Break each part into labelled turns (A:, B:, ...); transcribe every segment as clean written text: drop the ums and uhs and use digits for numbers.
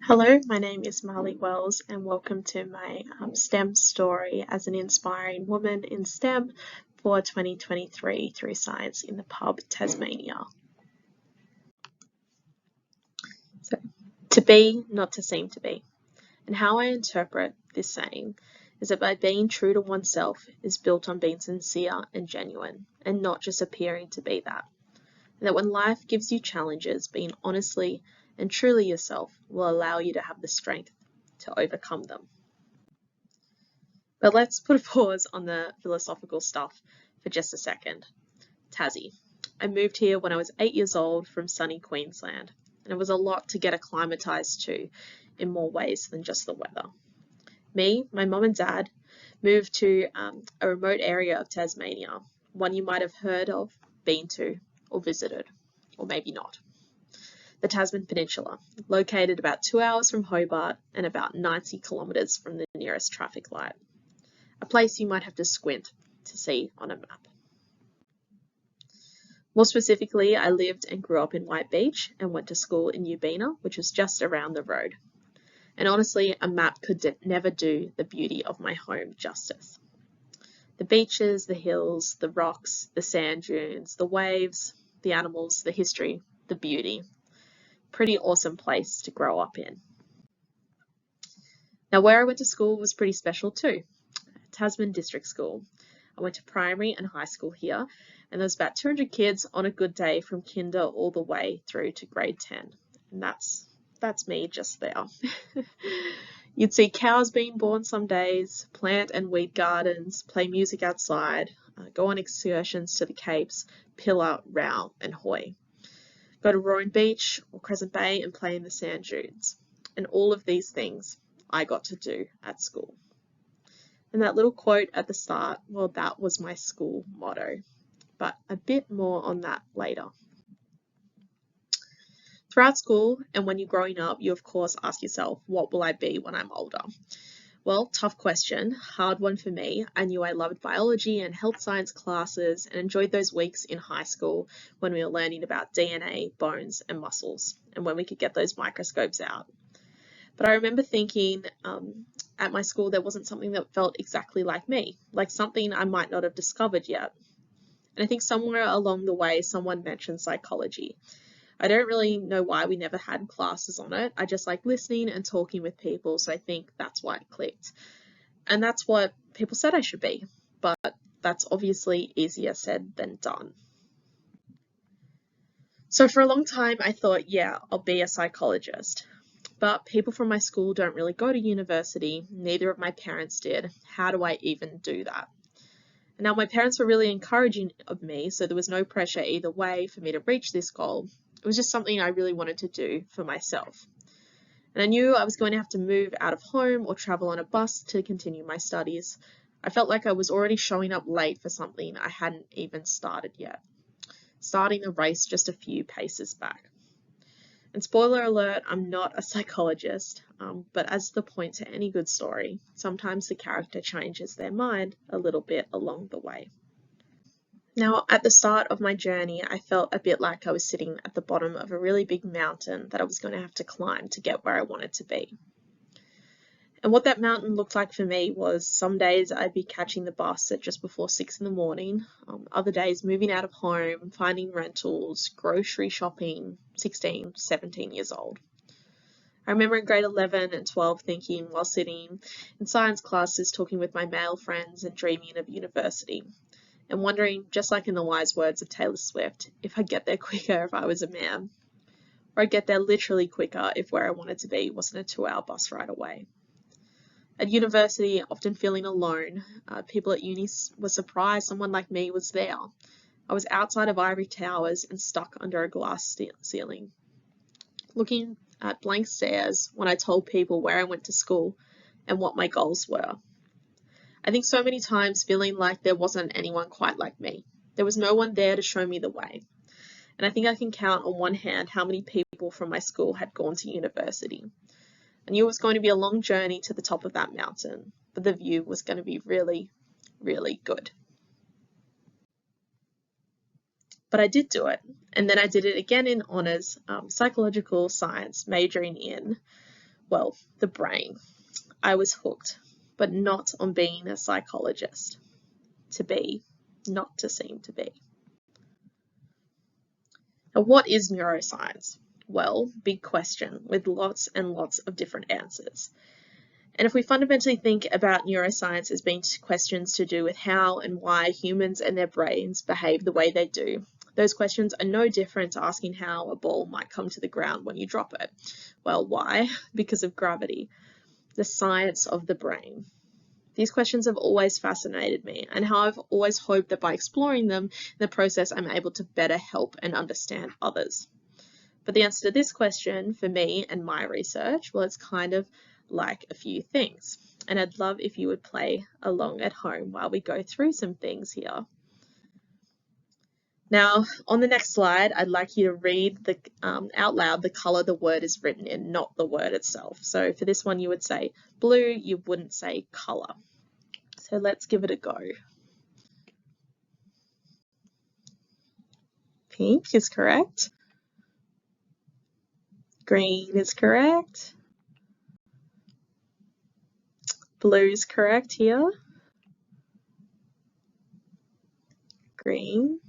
A: Hello, my name is Marlee Wells and welcome to my STEM story as an inspiring woman in STEM for 2023 through Science in the Pub, Tasmania. So, to be, not to seem to be. And how I interpret this saying is that by being true to oneself is built on being sincere and genuine and not just appearing to be that. And that when life gives you challenges, being honestly and truly yourself will allow you to have the strength to overcome them. But let's put a pause on the philosophical stuff for just a second. Tassie. I moved here when I was 8 years old from sunny Queensland, and it was a lot to get acclimatised to in more ways than just the weather. Me, my mum and dad moved to a remote area of Tasmania, one you might have heard of, been to, or visited, or maybe not. The Tasman Peninsula, located about 2 hours from Hobart and about 90 kilometres from the nearest traffic light. A place you might have to squint to see on a map. More specifically, I lived and grew up in White Beach and went to school in Ubina, which was just around the road. And honestly, a map could never do the beauty of my home justice. The beaches, the hills, the rocks, the sand dunes, the waves, the animals, the history, the beauty. Pretty awesome place to grow up in. Now, where I went to school was pretty special too. Tasman District School. I went to primary and high school here, and there was about 200 kids on a good day from kinder all the way through to grade 10. And that's me just there. You'd see cows being born some days, plant and weed gardens, play music outside, go on excursions to the Capes, Pillar, Row and Hoy. Go to Roaring Beach or Crescent Bay and play in the sand dunes. And all of these things I got to do at school. And that little quote at the start, well, that was my school motto. But a bit more on that later. Throughout school and when you're growing up, you of course ask yourself, what will I be when I'm older? Well, tough question, hard one for me. I knew I loved biology and health science classes and enjoyed those weeks in high school when we were learning about DNA, bones and muscles, and when we could get those microscopes out. But I remember thinking at my school there wasn't something that felt exactly like me, like something I might not have discovered yet. And I think somewhere along the way someone mentioned psychology. I don't really know why we never had classes on it. I just like listening and talking with people, so I think that's why it clicked. And that's what people said I should be, but that's obviously easier said than done. So for a long time I thought, yeah, I'll be a psychologist. But people from my school don't really go to university, neither of my parents did. How do I even do that? And now my parents were really encouraging of me, so there was no pressure either way for me to reach this goal. It was just something I really wanted to do for myself. And I knew I was going to have to move out of home or travel on a bus to continue my studies. I felt like I was already showing up late for something I hadn't even started yet. Starting the race just a few paces back. And spoiler alert, I'm not a psychologist, but as the point to any good story, sometimes the character changes their mind a little bit along the way. Now, at the start of my journey, I felt a bit like I was sitting at the bottom of a really big mountain that I was going to have to climb to get where I wanted to be. And what that mountain looked like for me was some days I'd be catching the bus at just before 6 in the morning, other days moving out of home, finding rentals, grocery shopping, 16, 17 years old. I remember in grade 11 and 12 thinking while sitting in science classes talking with my male friends and dreaming of university. And wondering, just like in the wise words of Taylor Swift, if I'd get there quicker if I was a man. Or I'd get there literally quicker if where I wanted to be wasn't a 2-hour bus ride away. At university, often feeling alone, people at uni were surprised someone like me was there. I was outside of ivory towers and stuck under a glass ceiling. Looking at blank stares when I told people where I went to school and what my goals were. I think so many times feeling like there wasn't anyone quite like me. There was no one there to show me the way. And I think I can count on one hand how many people from my school had gone to university. I knew it was going to be a long journey to the top of that mountain, but the view was going to be really, really good. But I did do it. And then I did it again in honours, psychological science, majoring in Well, the brain. I was hooked, but not on being a psychologist. To be, not to seem to be. Now, what is neuroscience? Well, big question with lots and lots of different answers. And if we fundamentally think about neuroscience as being questions to do with how and why humans and their brains behave the way they do, those questions are no different to asking how a ball might come to the ground when you drop it. Well, why? Because of gravity, the science of the brain. These questions have always fascinated me, and how I've always hoped that by exploring them in the process, I'm able to better help and understand others. But the answer to this question for me and my research, well, it's kind of like a few things. And I'd love if you would play along at home while we go through some things here. Now, on the next slide, I'd like you to read out loud the color the word is written in, not the word itself. So for this one, you would say blue, you wouldn't say color. So let's give it a go. Pink is correct. Green is correct. Blue is correct here. Green.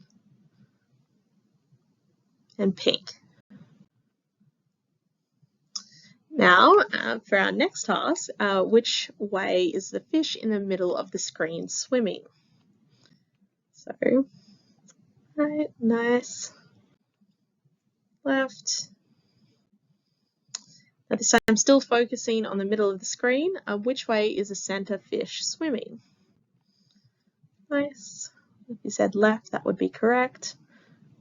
A: And pink. Now, for our next task, which way is the fish in the middle of the screen swimming? So, right, nice. Left. Now this time I'm still focusing on the middle of the screen. Which way is the center fish swimming? Nice. If you said left, that would be correct.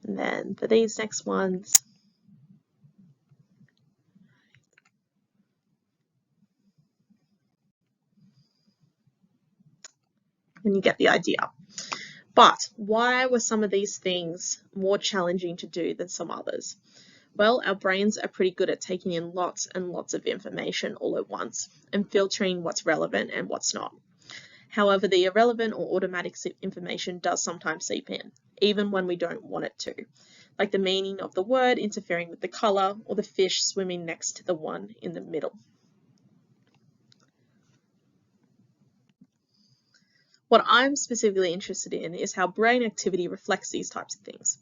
A: And then for these next ones, and you get the idea. But why were some of these things more challenging to do than some others? Well, our brains are pretty good at taking in lots and lots of information all at once and filtering what's relevant and what's not. However, the irrelevant or automatic information does sometimes seep in, even when we don't want it to, like the meaning of the word interfering with the color or the fish swimming next to the one in the middle. What I'm specifically interested in is how brain activity reflects these types of things.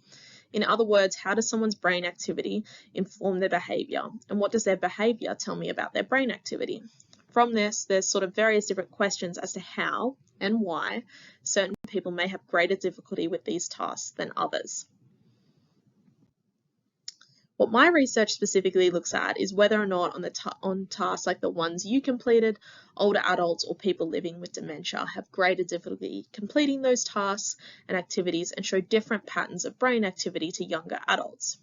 A: In other words, how does someone's brain activity inform their behavior? And what does their behavior tell me about their brain activity? From this, there's sort of various different questions as to how and why certain people may have greater difficulty with these tasks than others. What my research specifically looks at is whether or not on tasks like the ones you completed, older adults or people living with dementia have greater difficulty completing those tasks and activities and show different patterns of brain activity to younger adults.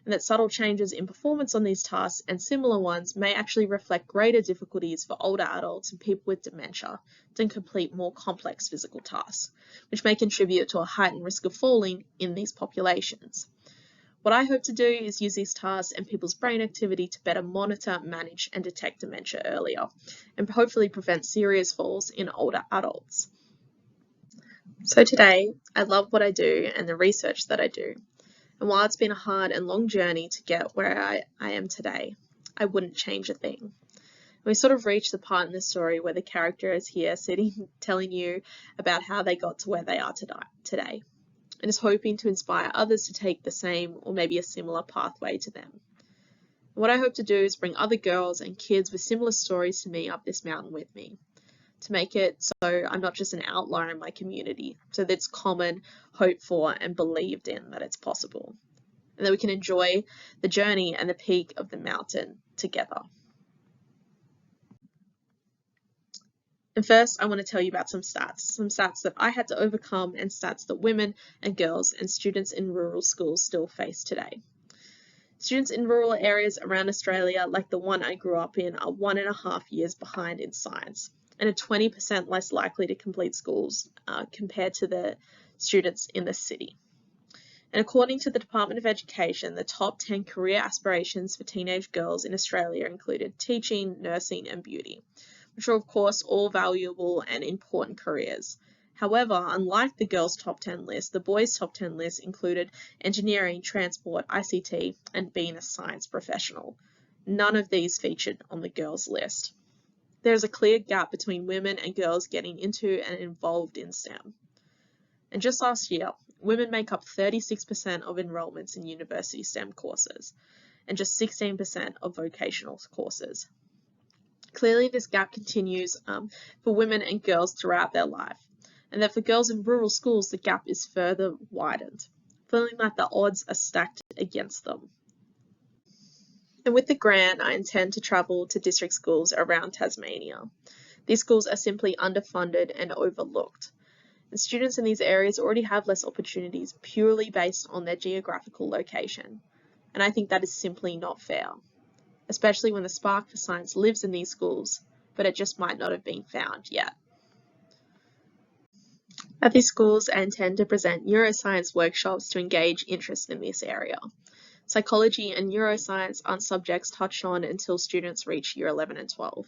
A: And that subtle changes in performance on these tasks and similar ones may actually reflect greater difficulties for older adults and people with dementia to complete more complex physical tasks, which may contribute to a heightened risk of falling in these populations. What I hope to do is use these tasks and people's brain activity to better monitor, manage, and detect dementia earlier, and hopefully prevent serious falls in older adults. So today, I love what I do and the research that I do. And while it's been a hard and long journey to get where I am today, I wouldn't change a thing. We sort of reached the part in the story where the character is here sitting, telling you about how they got to where they are today. And is hoping to inspire others to take the same or maybe a similar pathway to them. And what I hope to do is bring other girls and kids with similar stories to me up this mountain with me, to make it so I'm not just an outlier in my community, so that it's common, hoped for, and believed in that it's possible, and that we can enjoy the journey and the peak of the mountain together. And first, I want to tell you about some stats that I had to overcome and stats that women and girls and students in rural schools still face today. Students in rural areas around Australia, like the one I grew up in, are 1.5 years behind in science and are 20% less likely to complete schools compared to the students in the city. And according to the Department of Education, the top 10 career aspirations for teenage girls in Australia included teaching, nursing, and beauty, which are of course all valuable and important careers. However, unlike the girls' top 10 list, the boys' top 10 list included engineering, transport, ICT, and being a science professional. None of these featured on the girls' list. There is a clear gap between women and girls getting into and involved in STEM. And just last year, women make up 36% of enrolments in university STEM courses and just 16% of vocational courses. Clearly, this gap continues for women and girls throughout their life, and that for girls in rural schools, the gap is further widened, feeling like the odds are stacked against them. And with the grant, I intend to travel to district schools around Tasmania. These schools are simply underfunded and overlooked. And students in these areas already have less opportunities purely based on their geographical location. And I think that is simply not fair, especially when the spark for science lives in these schools, but it just might not have been found yet. At these schools, I intend to present neuroscience workshops to engage interest in this area. Psychology and neuroscience aren't subjects touched on until students reach year 11 and 12.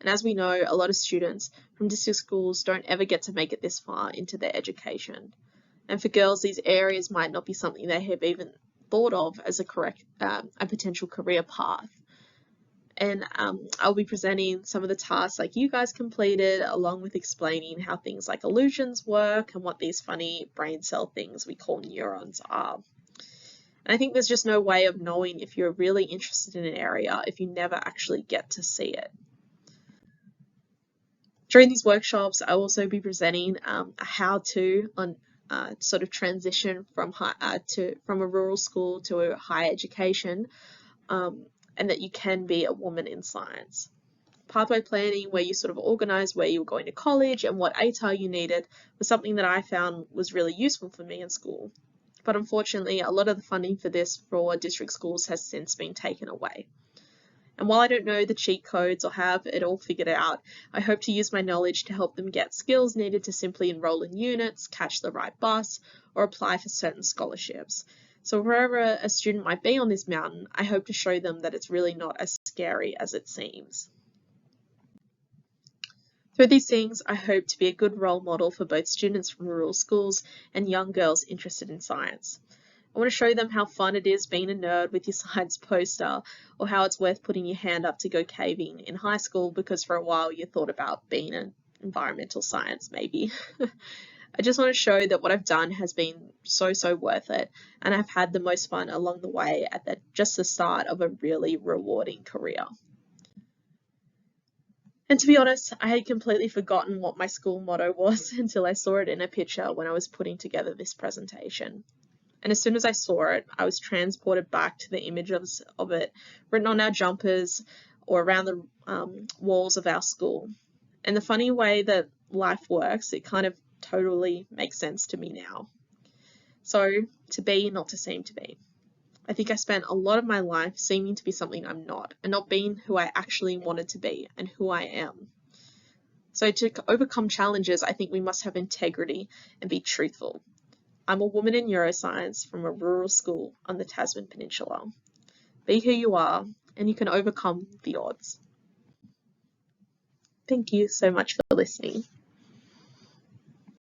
A: And as we know, a lot of students from district schools don't ever get to make it this far into their education. And for girls, these areas might not be something they have even thought of as a potential career path. And I'll be presenting some of the tasks like you guys completed, along with explaining how things like illusions work and what these funny brain cell things we call neurons are. And I think there's just no way of knowing if you're really interested in an area if you never actually get to see it. During these workshops, I'll also be presenting a how-to on sort of transition from a rural school to a higher education, and that you can be a woman in science. Pathway planning, where you sort of organise where you were going to college and what ATAR you needed, was something that I found was really useful for me in school. But unfortunately, a lot of the funding for this for district schools has since been taken away. And while I don't know the cheat codes or have it all figured out, I hope to use my knowledge to help them get skills needed to simply enroll in units, catch the right bus, or apply for certain scholarships. So wherever a student might be on this mountain, I hope to show them that it's really not as scary as it seems. Through these things, I hope to be a good role model for both students from rural schools and young girls interested in science. I want to show them how fun it is being a nerd with your science poster, or how it's worth putting your hand up to go caving in high school because for a while you thought about being an environmental science maybe. I just want to show that what I've done has been so worth it, and I've had the most fun along the way at just the start of a really rewarding career. And to be honest, I had completely forgotten what my school motto was until I saw it in a picture when I was putting together this presentation. And as soon as I saw it, I was transported back to the images of it written on our jumpers or around the walls of our school. And the funny way that life works, it kind of totally makes sense to me now. So, to be, not to seem to be. I think I spent a lot of my life seeming to be something I'm not, and not being who I actually wanted to be and who I am. So to overcome challenges, I think we must have integrity and be truthful. I'm a woman in neuroscience from a rural school on the Tasman Peninsula. Be who you are, and you can overcome the odds. Thank you so much for listening.